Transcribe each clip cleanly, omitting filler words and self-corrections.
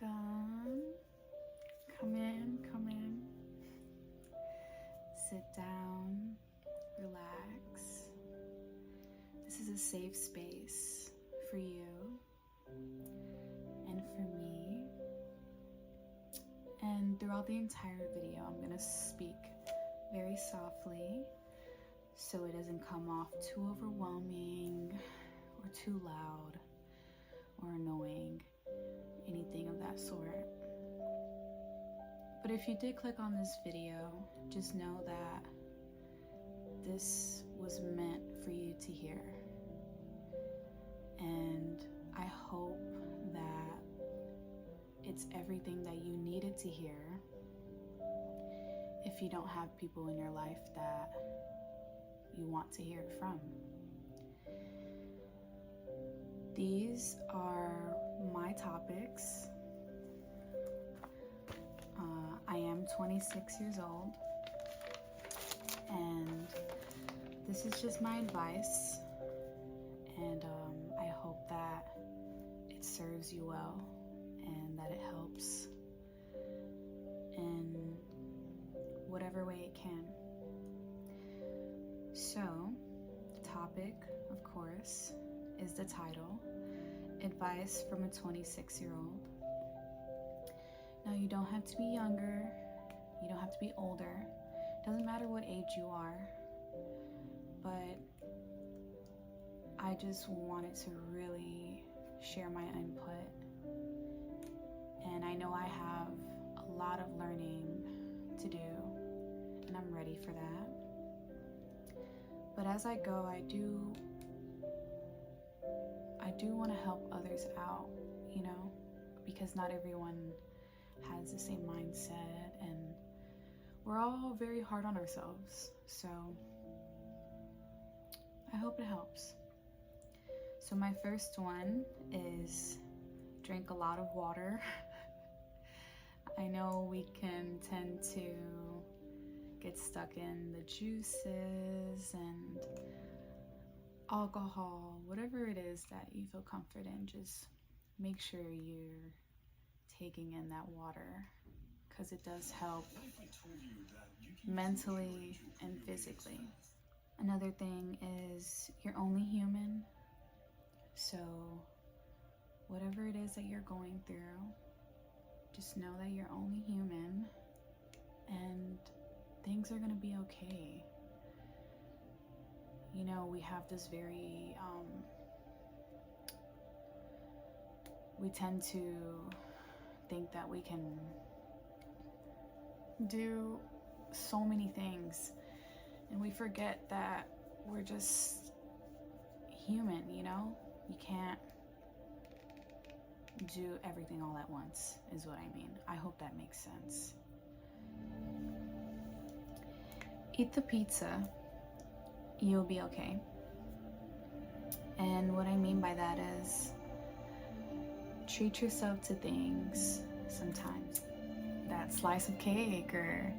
welcome. Come in, come in. Sit down, relax. This is a safe space for you and for me. And throughout the entire video, I'm gonna speak very softly so it doesn't come off too overwhelming or too loud or annoying, anything of that sort. But if you did click on this video, just know that this was meant for you to hear. And I hope that it's everything that you needed to hear if you don't have people in your life that you want to hear it from. These are my topics. I am 26 years old, and this is just my advice, and I hope that it serves you well and that it helps in whatever way it can. So, the topic, of course, is the title, Advice from a 26-year-old. Now, you don't have to be younger, you don't have to be older, doesn't matter what age you are, but I just wanted to really share my input, and I know I have a lot of learning to do, and I'm ready for that. But as I go, I do want to help others out, because not everyone has the same mindset, and we're all very hard on ourselves. So I hope it helps. So my first one is drink a lot of water. I know we can tend to get stuck in the juices and alcohol, whatever it is that you feel comfort in. Just make sure you're taking in that water, because it does help mentally and physically. Another thing is you're only human, so whatever it is that you're going through, just know that you're only human and things are gonna be okay. We have this very, we tend to think that we can do so many things, and we forget that we're just human. You can't do everything all at once, is what I mean. I hope that makes sense. Eat the pizza, you'll be okay. And what I mean by that is treat yourself to things sometimes. That slice of cake, or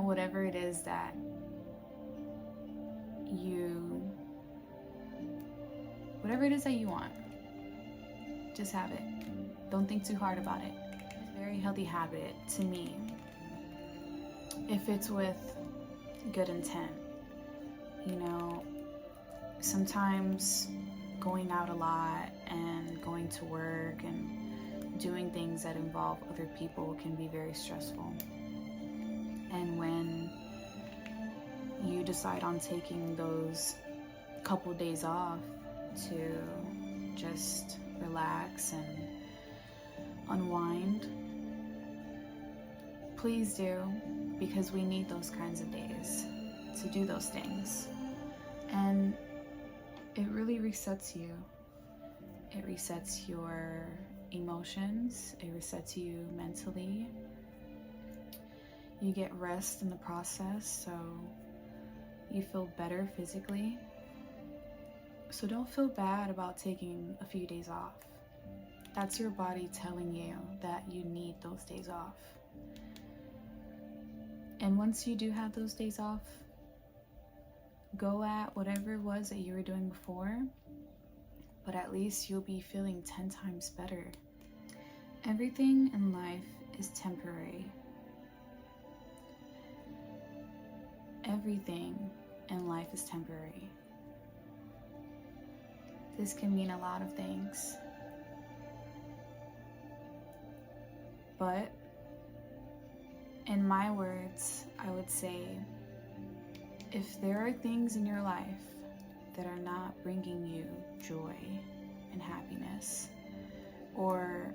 whatever it is that you want, just have it. Don't think too hard about it. It's a very healthy habit to me if it's with good intent. Sometimes going out a lot and going to work and doing things that involve other people can be very stressful. And when you decide on taking those couple days off to just relax and unwind, please do, because we need those kinds of days to do those things. And it really resets you. It resets your emotions. It resets you mentally. You get rest in the process, so you feel better physically. So don't feel bad about taking a few days off. That's your body telling you that you need those days off. And once you do have those days off, go at whatever it was that you were doing before, but at least you'll be feeling 10 times better. Everything in life is temporary. Everything in life is temporary. This can mean a lot of things. But in my words, I would say, if there are things in your life that are not bringing you joy and happiness, or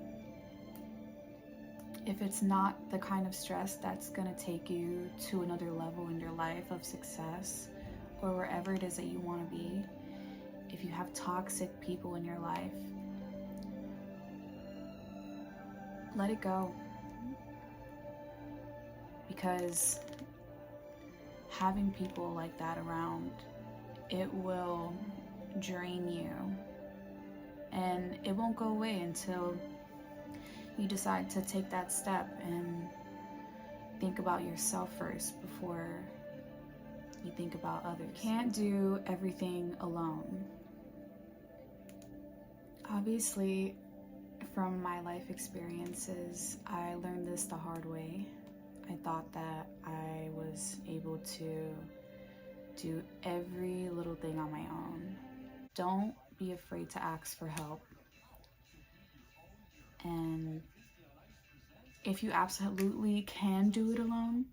if it's not the kind of stress that's going to take you to another level in your life of success, or wherever it is that you want to be, if you have toxic people in your life, let it go. Because having people like that around, it will drain you, and it won't go away until you decide to take that step and think about yourself first before you think about others. You can't do everything alone. Obviously, from my life experiences, I learned this the hard way. I thought that I was able to do every little thing on my own. Don't be afraid to ask for help. And if you absolutely can do it alone,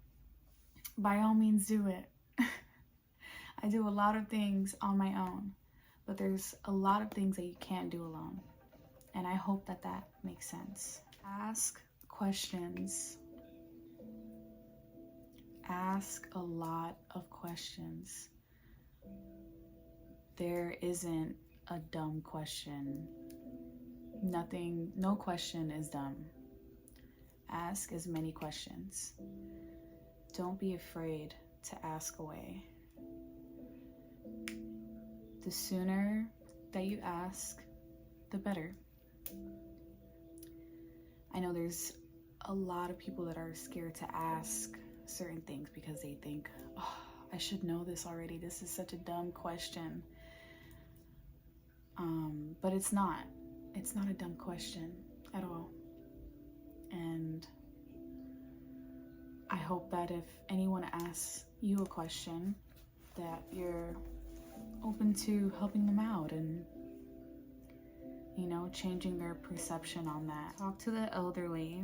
by all means do it. I do a lot of things on my own, but there's a lot of things that you can't do alone. And I hope that that makes sense. Ask questions. Ask a lot of questions. There isn't a dumb question. No question is dumb. Ask as many questions. Don't be afraid to ask away. The sooner that you ask, the better. I know there's a lot of people that are scared to ask certain things because they think, oh, I should know this already. This is such a dumb question. But it's not. It's not a dumb question at all. And I hope that if anyone asks you a question, that you're open to helping them out and, you know, changing their perception on that. Talk to the elderly.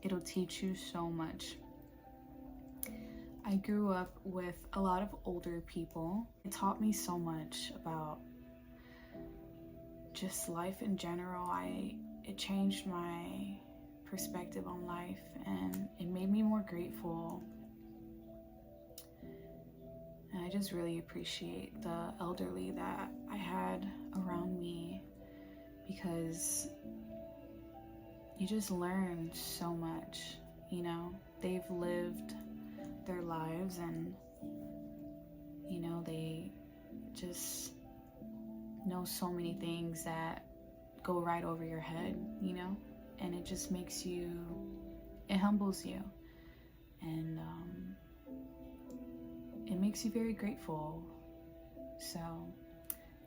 It'll teach you so much. I grew up with a lot of older people. It taught me so much about just life in general. It changed my perspective on life, and it made me more grateful. And I just really appreciate the elderly that I had around me, because you just learn so much, you know. They've lived their lives, and you know, they just know so many things that go right over your head, you know, and it just makes you, it humbles you, and it makes you very grateful. So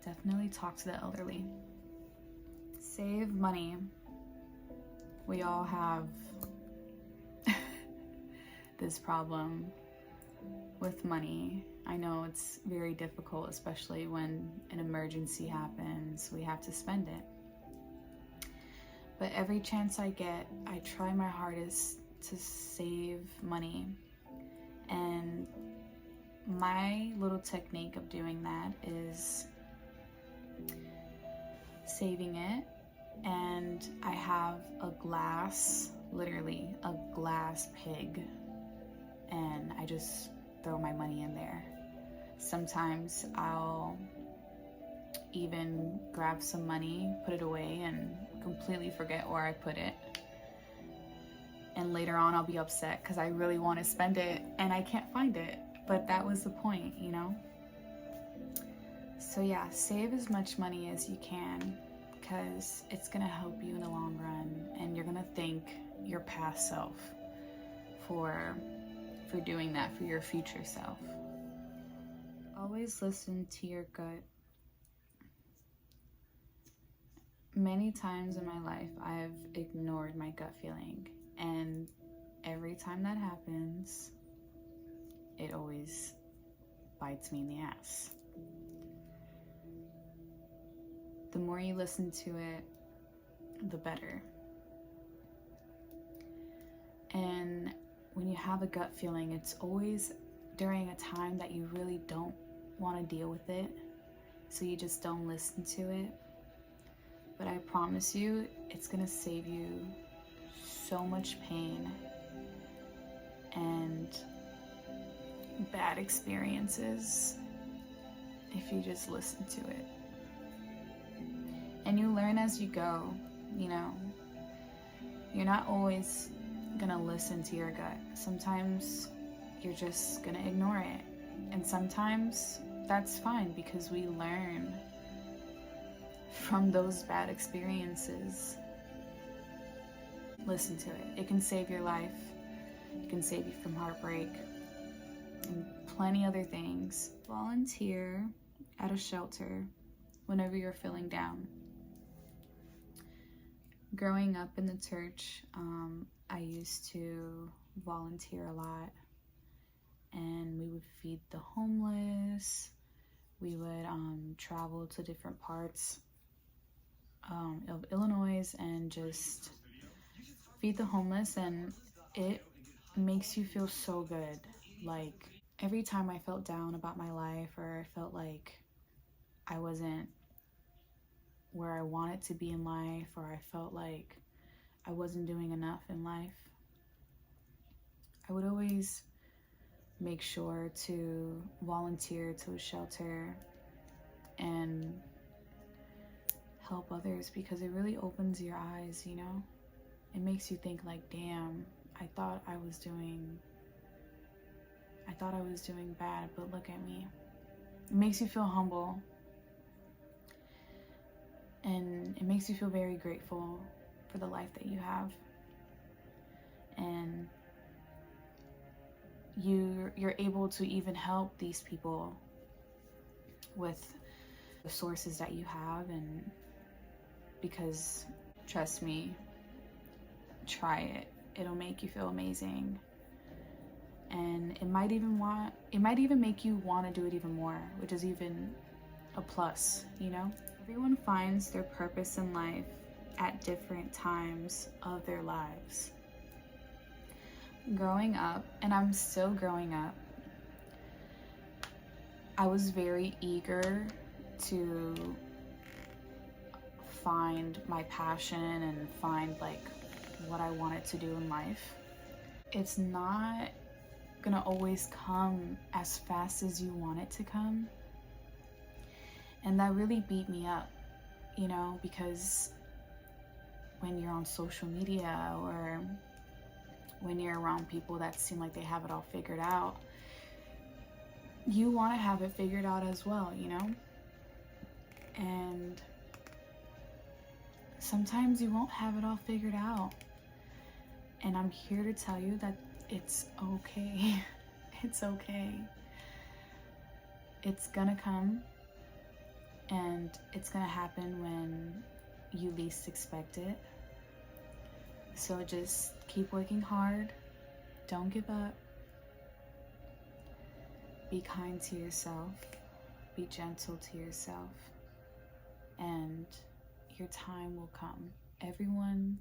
definitely talk to the elderly. Save money. We all have this problem with money. I know it's very difficult, especially when an emergency happens. We have to spend it. But every chance I get, I try my hardest to save money. And my little technique of doing that is saving it. And I have a glass, literally a glass pig, and I just throw my money in there. Sometimes I'll even grab some money, put it away, and completely forget where I put it. And later on I'll be upset because I really want to spend it and I can't find it. But that was the point, you know? So yeah, save as much money as you can, because it's gonna help you in the long run, and you're gonna thank your past self for doing that for your future self. Always listen to your gut. Many times in my life, I've ignored my gut feeling, and every time that happens, it always bites me in the ass. The more you listen to it, the better. And when you have a gut feeling, it's always during a time that you really don't want to deal with it, so you just don't listen to it. But I promise you, it's gonna save you so much pain and bad experiences if you just listen to it. And you learn as you go, you know. You're not always gonna listen to your gut. Sometimes you're just gonna ignore it. And sometimes that's fine, because we learn from those bad experiences. Listen to it. It can save your life. It can save you from heartbreak and plenty other things. Volunteer at a shelter whenever you're feeling down. Growing up in the church, I used to volunteer a lot, and we would feed the homeless. We would travel to different parts of Illinois and just feed the homeless, and it makes you feel so good. Like, every time I felt down about my life, or I felt like I wasn't where I wanted to be in life, or I felt like I wasn't doing enough in life, I would always make sure to volunteer to a shelter and help others, because it really opens your eyes, you know? It makes you think like, damn, I thought I was doing bad, but look at me. It makes you feel humble, and it makes you feel very grateful for the life that you have. And you're able to even help these people with the sources that you have. And because, trust me, try it. It'll make you feel amazing. And it might even make you want to do it even more, which is even a plus, you know? Everyone finds their purpose in life at different times of their lives. Growing up, and I'm still growing up, I was very eager to find my passion and find like what I wanted to do in life. It's not gonna always come as fast as you want it to come. And that really beat me up, you know, because when you're on social media or when you're around people that seem like they have it all figured out, you want to have it figured out as well, you know? And sometimes you won't have it all figured out. And I'm here to tell you that it's okay. It's okay. It's gonna come, and it's gonna happen when you least expect it. So just keep working hard. Don't give up. Be kind to yourself. Be gentle to yourself. And your time will come. Everyone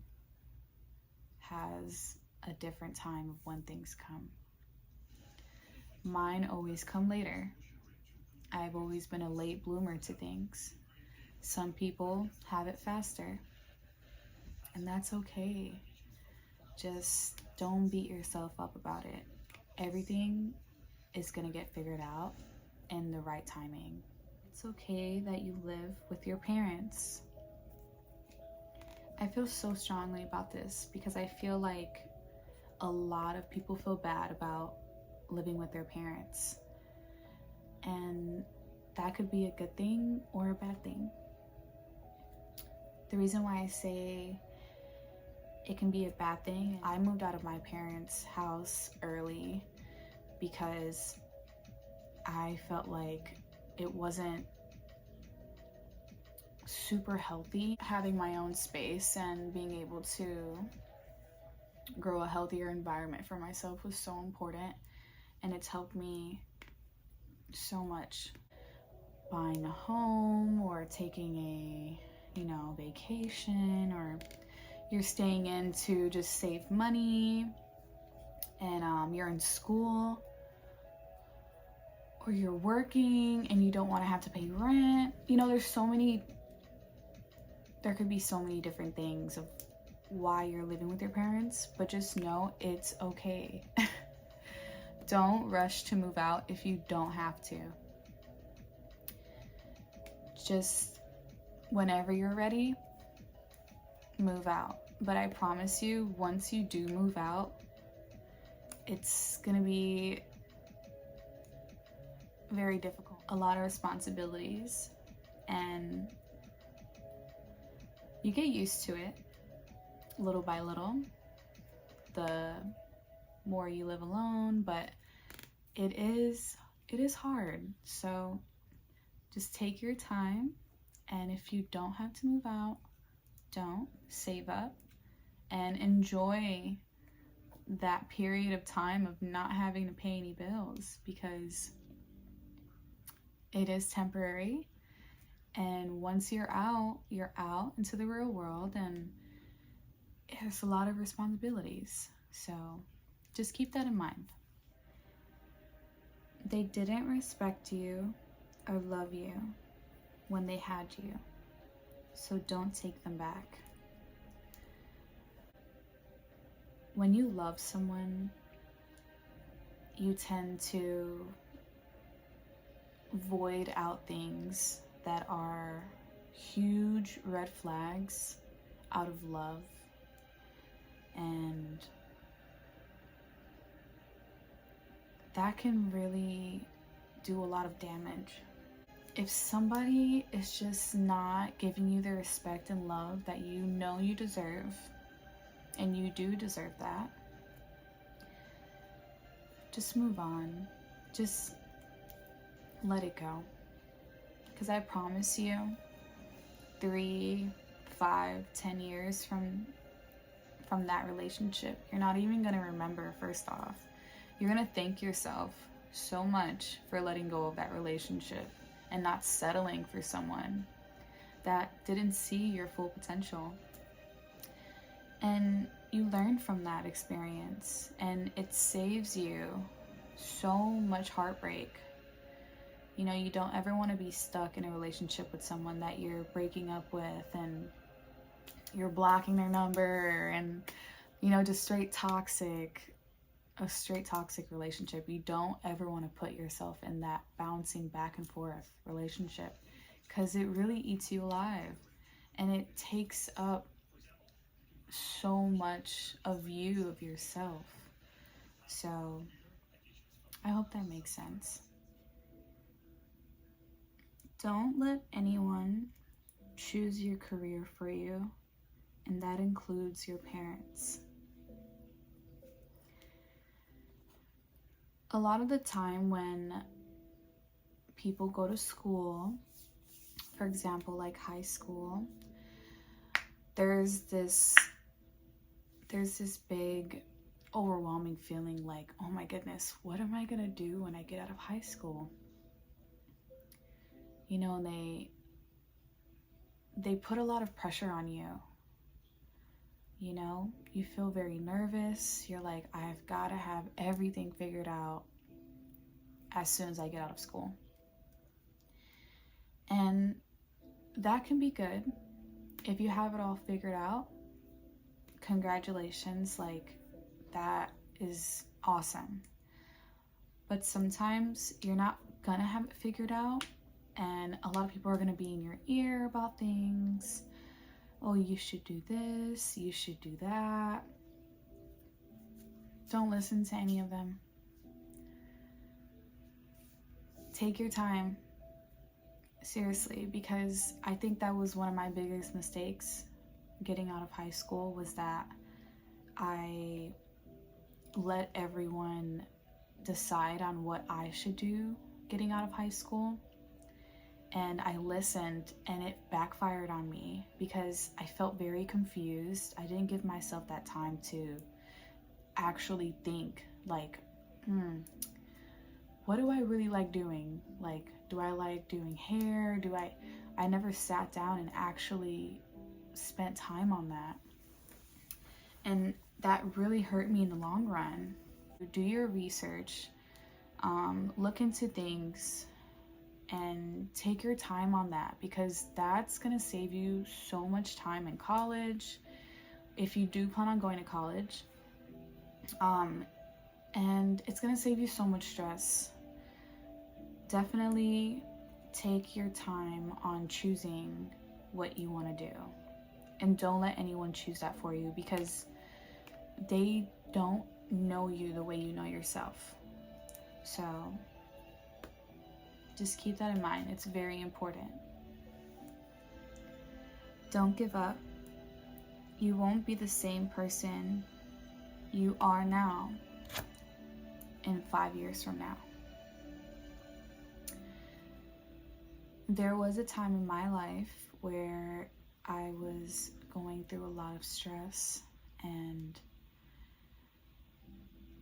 has a different time of when things come. Mine always come later. I've always been a late bloomer to things. Some people have it faster, and that's okay. Just don't beat yourself up about it. Everything is gonna get figured out in the right timing. It's okay that you live with your parents. I feel so strongly about this because I feel like a lot of people feel bad about living with their parents. And that could be a good thing or a bad thing. The reason why I say it can be a bad thing, I moved out of my parents' house early because I felt like it wasn't super healthy. Having my own space and being able to grow a healthier environment for myself was so important, and it's helped me so much. Buying a home or taking a, vacation, or you're staying in to just save money, and you're in school, or you're working and you don't want to have to pay rent. There could be so many different things of why you're living with your parents, but just know it's okay. Don't rush to move out if you don't have to. Just whenever you're ready, move out. But I promise you, once you do move out, it's gonna be very difficult. A lot of responsibilities, and you get used to it little by little the more you live alone, but it is hard. So just take your time, and if you don't have to move out, don't. Save up and enjoy that period of time of not having to pay any bills, because it is temporary, and once you're out into the real world, and it's a lot of responsibilities. So just keep that in mind. They didn't respect you or love you when they had you, so don't take them back. When you love someone, you tend to void out things that are huge red flags out of love, and that can really do a lot of damage. If somebody is just not giving you the respect and love that you know you deserve, and you do deserve that, just move on. Just let it go. Because I promise you, 3, 5, 10 years from that relationship, you're not even going to remember. First off, you're going to thank yourself so much for letting go of that relationship and not settling for someone that didn't see your full potential. And you learn from that experience, and it saves you so much heartbreak. You don't ever want to be stuck in a relationship with someone that you're breaking up with, and you're blocking their number, and just a straight toxic relationship. You don't ever want to put yourself in that bouncing back and forth relationship, because it really eats you alive, and it takes up so much of you, of yourself. So I hope that makes sense. Don't let anyone choose your career for you, and that includes your parents. A lot of the time when people go to school, for example, like high school, there's this big overwhelming feeling like, oh my goodness, what am I gonna do when I get out of high school? And they put a lot of pressure on you. You feel very nervous. You're like, I've got to have everything figured out as soon as I get out of school. And that can be good. If you have it all figured out, congratulations, like that is awesome. But sometimes you're not gonna have it figured out, and a lot of people are gonna be in your ear about things. Oh, you should do this, you should do that. Don't listen to any of them. Take your time, seriously, because I think that was one of my biggest mistakes getting out of high school, was that I let everyone decide on what I should do getting out of high school, and I listened, and it backfired on me because I felt very confused. I didn't give myself that time to actually think, like, what do I really like doing? Like, do I like doing hair? I never sat down and actually spent time on that. And that really hurt me in the long run. Do your research, look into things, and take your time on that, because that's gonna save you so much time in college, if you do plan on going to college. And it's gonna save you so much stress. Definitely take your time on choosing what you want to do, and don't let anyone choose that for you, because they don't know you the way you know yourself. So just keep that in mind. It's very important. Don't give up. You won't be the same person you are now in 5 years from now. There was a time in my life where I was going through a lot of stress, and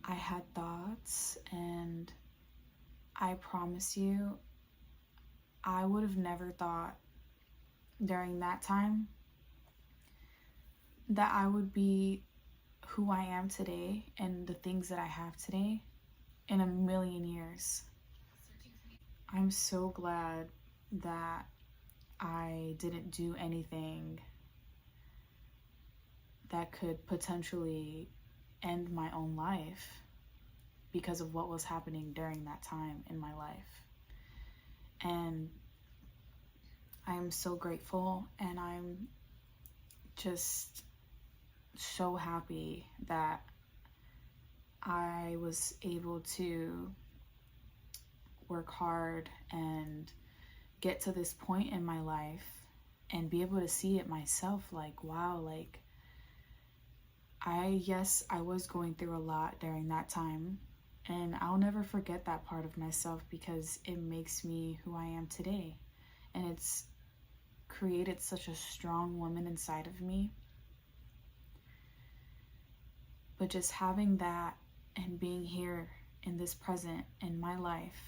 I had thoughts, and I promise you, I would have never thought during that time that I would be who I am today and the things that I have today in a million years. I'm so glad that I didn't do anything that could potentially end my own life because of what was happening during that time in my life. And I am so grateful, and I'm just so happy that I was able to work hard and get to this point in my life and be able to see it myself. Like, wow, like I was going through a lot during that time, and I'll never forget that part of myself, because it makes me who I am today, and it's created such a strong woman inside of me. But just having that and being here in this present in my life,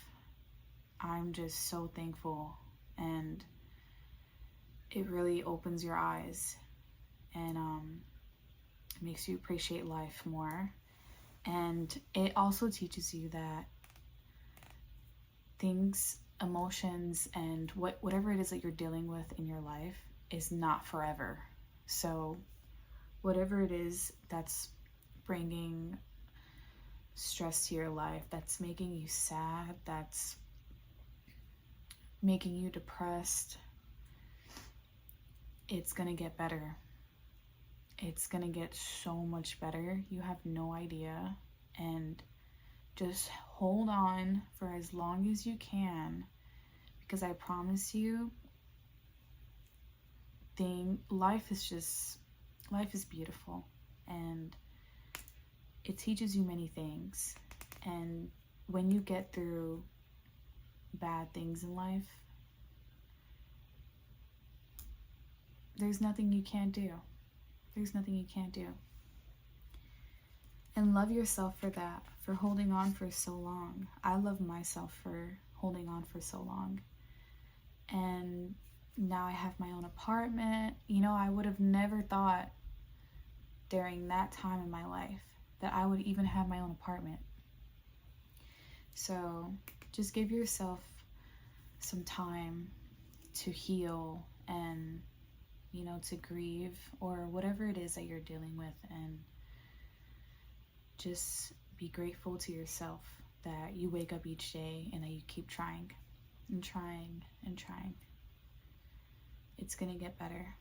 I'm just so thankful, and it really opens your eyes, and makes you appreciate life more. And it also teaches you that things, emotions, and whatever it is that you're dealing with in your life is not forever. So whatever it is that's bringing stress to your life, that's making you sad, that's making you depressed, it's gonna get better. It's gonna get so much better. You have no idea. And just hold on for as long as you can, because I promise you, life is beautiful, and it teaches you many things. And when you get through bad things in life, there's nothing you can't do. There's nothing you can't do. And love yourself for that, for holding on for so long. I love myself for holding on for so long. And now I have my own apartment. You know, I would have never thought during that time in my life that I would even have my own apartment. So just give yourself some time to heal and, you know, to grieve, or whatever it is that you're dealing with, and just be grateful to yourself that you wake up each day and that you keep trying and trying and trying. It's gonna get better.